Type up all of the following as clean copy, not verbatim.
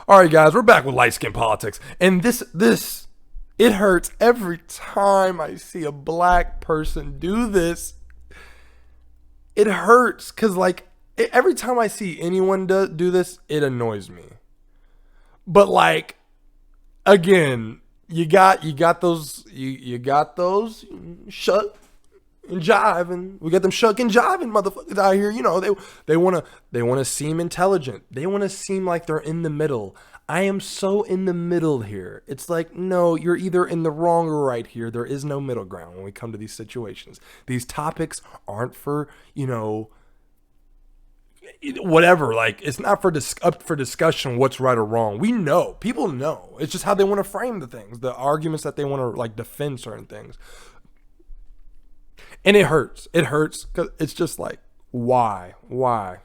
All right, guys, we're back with light skin politics, and it hurts every time I see a black person do this. It hurts because, like, every time I see anyone do this, it annoys me. But like, again, you got those shut and jive, and we got them shuck and jiving motherfuckers out here. You know, they wanna seem intelligent. They wanna seem like they're in the middle. I am so in the middle here. It's like, no, you're either in the wrong or right here. There is no middle ground when we come to these situations. These topics aren't for, whatever. Like, it's not for up for discussion what's right or wrong. We know. People know. It's just how they want to frame the things, the arguments that they want to, like, defend certain things. And it hurts. It hurts because it's just like, why? Why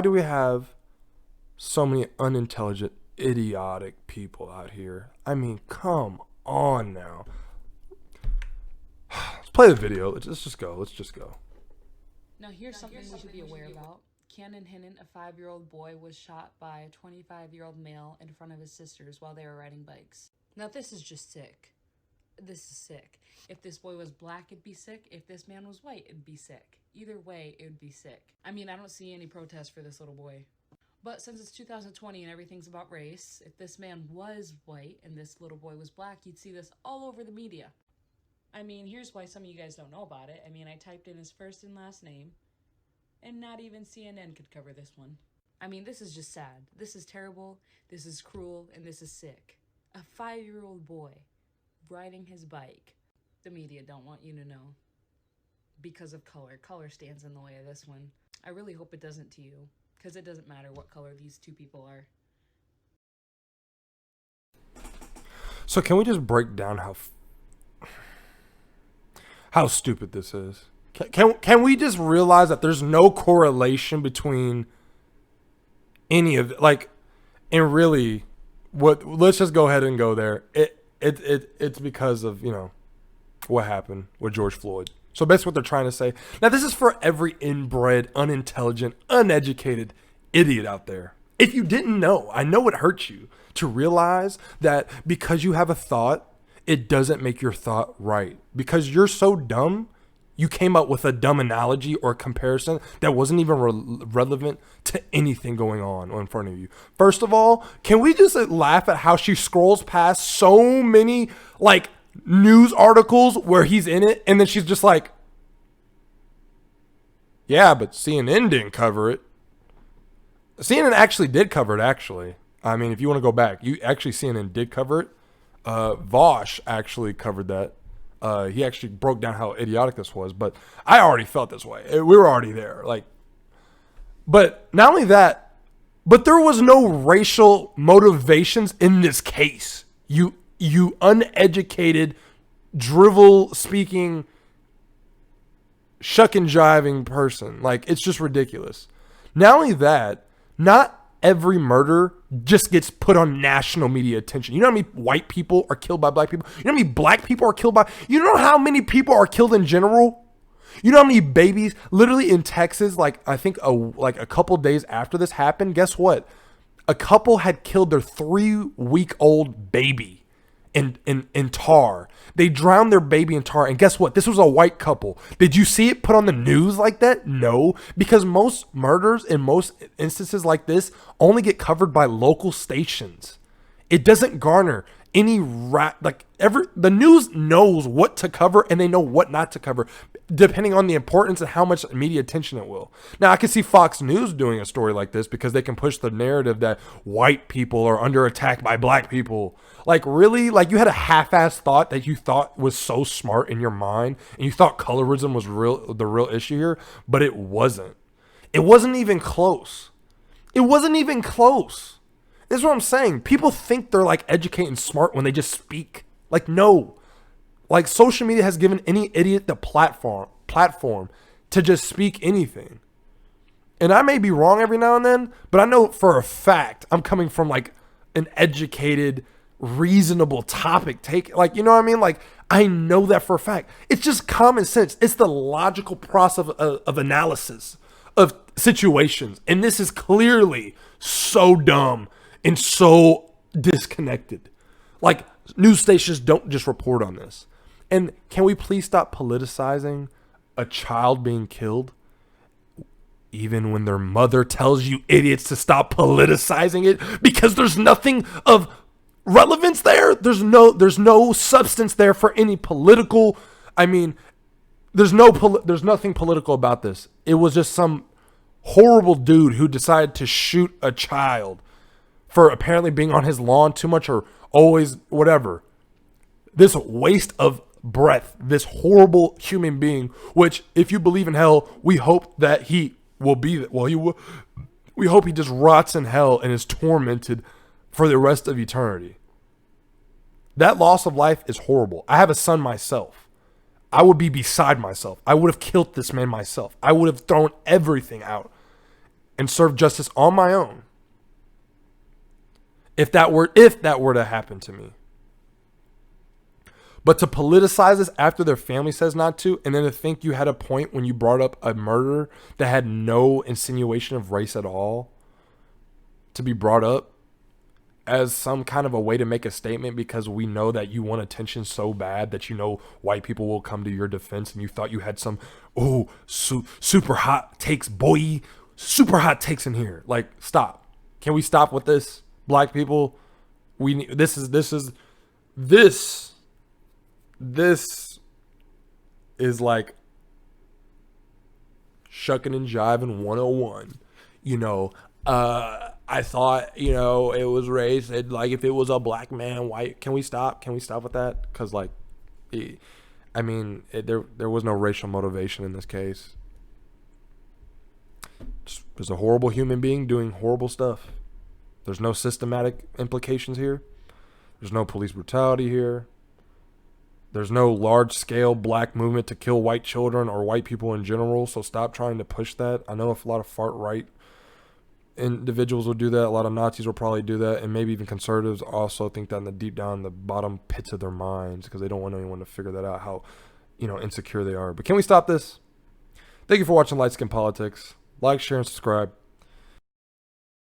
do we have so many unintelligent, idiotic people out here? I mean, come on now. Let's play the video. Let's just go. Now here's something we should be aware about. Cannon Hinnon, a 5-year-old boy, was shot by a 25-year-old male in front of his sisters while they were riding bikes. Now this is just sick. This is sick. If this boy was black, it'd be sick. If this man was white, it'd be sick. Either way, it would be sick. I mean, I don't see any protest for this little boy. But since it's 2020 and everything's about race, if this man was white and this little boy was black, you'd see this all over the media. I mean, here's why some of you guys don't know about it. I mean, I typed in his first and last name, and not even CNN could cover this one. I mean, this is just sad. This is terrible, this is cruel, and this is sick. A 5-year-old boy riding his bike. The media don't want you to know. Because of color. Color stands in the way of this one. I really hope it doesn't to you, because it doesn't matter what color these two people are. So can we just break down how stupid this is? Can we just realize that there's no correlation between any of it? Like, and really, let's just go ahead and go there. It's because of, what happened with George Floyd. So basically what they're trying to say. Now, this is for every inbred, unintelligent, uneducated idiot out there. If you didn't know, I know it hurts you to realize that because you have a thought, it doesn't make your thought right. Because you're so dumb, you came up with a dumb analogy or comparison that wasn't even relevant to anything going on in front of you. First of all, can we just laugh at how she scrolls past so many, like, news articles where he's in it, and then she's just like, yeah, but CNN didn't cover it. CNN actually did cover it, actually. I mean, if you want to go back, CNN did cover it. Vosh actually covered that. He actually broke down how idiotic this was, but I already felt this way. We were already there. But not only that, but there was no racial motivations in this case. You uneducated, drivel speaking, shuck and jiving person. Like, it's just ridiculous. Not only that, not every murder just gets put on national media attention. You know how many white people are killed by black people? You know how many black people are killed by? You know how many people are killed in general? You know how many babies, literally in Texas, like, I think a couple days after this happened, guess what? A couple had killed their 3-week-old baby in tar. They drowned their baby in tar. And guess what? This was a white couple. Did you see it put on the news like that? No, because most murders in most instances like this only get covered by local stations. It doesn't garner any the news knows what to cover and they know what not to cover depending on the importance and how much media attention it will. Now, I can see Fox News doing a story like this because they can push the narrative that white people are under attack by black people. Like, really? Like, you had a half-assed thought that you thought was so smart in your mind and you thought colorism was the real issue here, but it wasn't. It wasn't even close. It wasn't even close. This is what I'm saying. People think they're, like, educated and smart when they just speak. Like, no. Like, social media has given any idiot the platform to just speak anything. And I may be wrong every now and then, but I know for a fact I'm coming from, like, an educated, reasonable topic take. Like, you know what I mean? Like, I know that for a fact. It's just common sense. It's the logical process of analysis of situations. And this is clearly so dumb. and so disconnected. Like, news stations don't just report on this. And can we please stop politicizing a child being killed? Even when their mother tells you idiots to stop politicizing it, because there's nothing of relevance there. There's no substance there for any political. I mean, there's nothing political about this. It was just some horrible dude who decided to shoot a child for apparently being on his lawn too much or always whatever. This waste of breath, this horrible human being, which if you believe in hell, we hope that he will be, we hope he just rots in hell and is tormented for the rest of eternity. That loss of life is horrible. I have a son myself. I would be beside myself. I would have killed this man myself. I would have thrown everything out and served justice on my own if that were to happen to me. But to politicize this after their family says not to, and then to think you had a point when you brought up a murder that had no insinuation of race at all to be brought up as some kind of a way to make a statement because we know that you want attention so bad that you know white people will come to your defense and you thought you had some, super hot takes, boy, super hot takes in here. Like, stop. Can we stop with this? Black people, this is like shucking and jiving 101. I thought, it was race. Like, if it was a black man, white, can we stop? Can we stop with that? Because, like, there was no racial motivation in this case. There's a horrible human being doing horrible stuff. There's no systematic implications here. There's no police brutality here. There's no large-scale black movement to kill white children or white people in general, so stop trying to push that. I know if a lot of far-right individuals will do that, a lot of Nazis will probably do that, and maybe even conservatives also think that in the deep down in the bottom pits of their minds because they don't want anyone to figure that out, how insecure they are. But can we stop this? Thank you for watching Light Skin Politics. Like, share, and subscribe.